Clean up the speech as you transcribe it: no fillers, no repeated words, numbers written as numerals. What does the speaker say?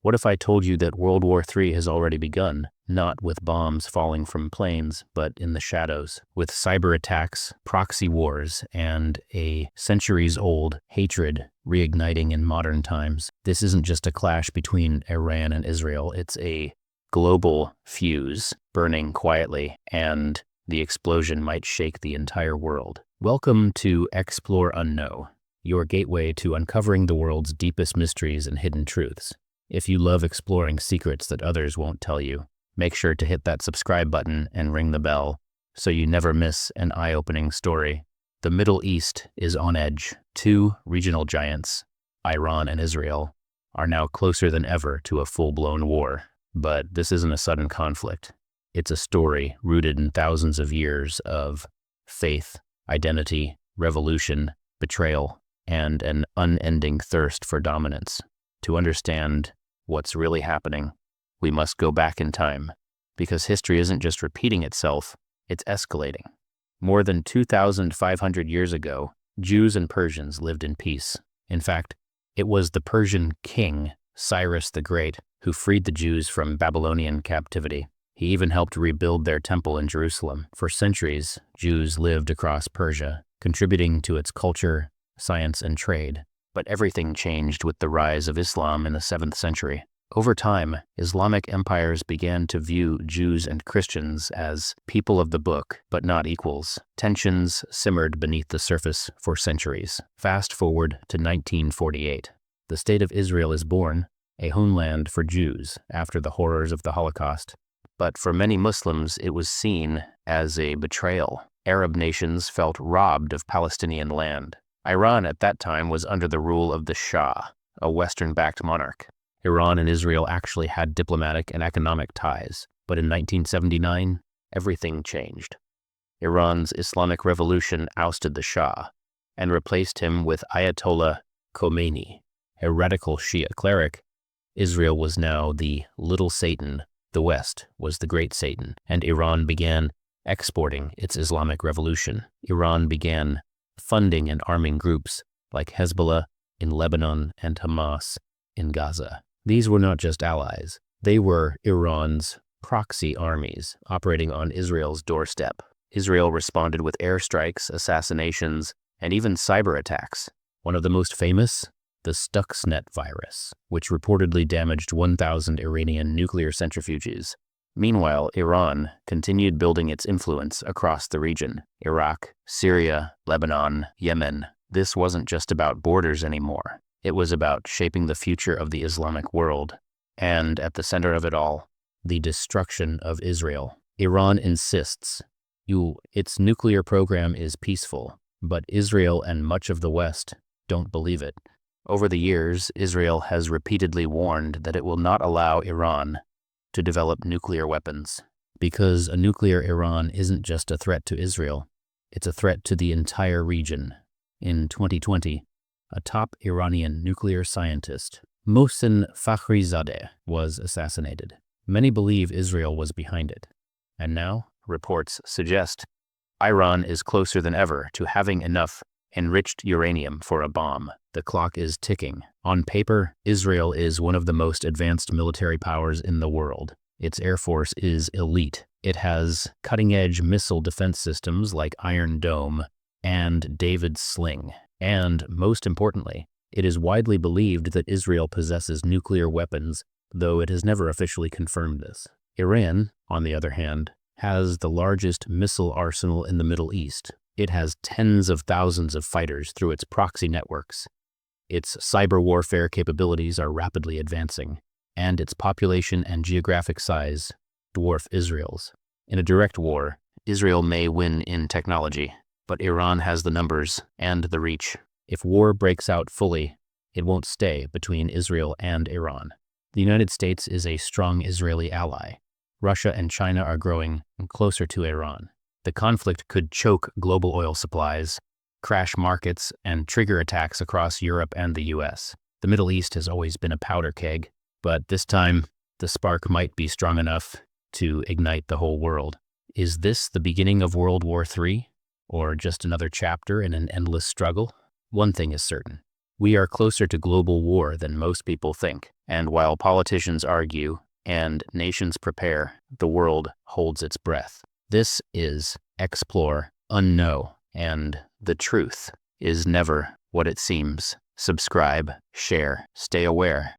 What if I told you that World War III has already begun, not with bombs falling from planes, but in the shadows, with cyber attacks, proxy wars, and a centuries-old hatred reigniting in modern times? This isn't just a clash between Iran and Israel, it's a global fuse burning quietly, and the explosion might shake the entire world. Welcome to Explore Unknown, your gateway to uncovering the world's deepest mysteries and hidden truths. If you love exploring secrets that others won't tell you, make sure to hit that subscribe button and ring the bell so you never miss an eye-opening story. The Middle East is on edge. Two regional giants, Iran and Israel, are now closer than ever to a full-blown war. But this isn't a sudden conflict. It's a story rooted in thousands of years of faith, identity, revolution, betrayal, and an unending thirst for dominance. To understand what's really happening, we must go back in time, because history isn't just repeating itself, it's escalating. More than 2,500 years ago, Jews and Persians lived in peace. In fact, it was the Persian king, Cyrus the Great, who freed the Jews from Babylonian captivity. He even helped rebuild their temple in Jerusalem. For centuries, Jews lived across Persia, contributing to its culture, science, and trade. But everything changed with the rise of Islam in the 7th century. Over time, Islamic empires began to view Jews and Christians as people of the book, but not equals. Tensions simmered beneath the surface for centuries. Fast forward to 1948. The State of Israel is born, a homeland for Jews after the horrors of the Holocaust. But for many Muslims, it was seen as a betrayal. Arab nations felt robbed of Palestinian land. Iran at that time was under the rule of the Shah, a Western-backed monarch. Iran and Israel actually had diplomatic and economic ties, but in 1979, everything changed. Iran's Islamic Revolution ousted the Shah and replaced him with Ayatollah Khomeini, a radical Shia cleric. Israel was now the little Satan, the West was the great Satan, and Iran began exporting its Islamic revolution. Iran began funding and arming groups like Hezbollah in Lebanon and Hamas in Gaza. These were not just allies, they were Iran's proxy armies operating on Israel's doorstep. Israel responded with airstrikes, assassinations, and even cyber attacks. One of the most famous, the Stuxnet virus, which reportedly damaged 1,000 Iranian nuclear centrifuges. Meanwhile, Iran continued building its influence across the region. Iraq, Syria, Lebanon, Yemen. This wasn't just about borders anymore. It was about shaping the future of the Islamic world. And at the center of it all, the destruction of Israel. Iran insists its nuclear program is peaceful, but Israel and much of the West don't believe it. Over the years, Israel has repeatedly warned that it will not allow Iran to develop nuclear weapons, because a nuclear Iran isn't just a threat to Israel, it's a threat to the entire region. In 2020, a top Iranian nuclear scientist, Mohsen Fakhrizadeh, was assassinated. Many believe Israel was behind it, and now reports suggest Iran is closer than ever to having enough enriched uranium for a bomb. The clock is ticking. On paper, Israel is one of the most advanced military powers in the world. Its air force is elite. It has cutting-edge missile defense systems like Iron Dome and David's Sling. And, most importantly, it is widely believed that Israel possesses nuclear weapons, though it has never officially confirmed this. Iran, on the other hand, has the largest missile arsenal in the Middle East. It has tens of thousands of fighters through its proxy networks. Its cyber warfare capabilities are rapidly advancing, and its population and geographic size dwarf Israel's. In a direct war, Israel may win in technology, but Iran has the numbers and the reach. If war breaks out fully, it won't stay between Israel and Iran. The United States is a strong Israeli ally. Russia and China are growing closer to Iran. The conflict could choke global oil supplies, crash markets, and trigger attacks across Europe and the US. The Middle East has always been a powder keg, but this time the spark might be strong enough to ignite the whole world. Is this the beginning of World War III, or just another chapter in an endless struggle? One thing is certain. We are closer to global war than most people think, and while politicians argue and nations prepare, the world holds its breath. This is Explore, Unknow, and the truth is never what it seems. Subscribe, share, stay aware.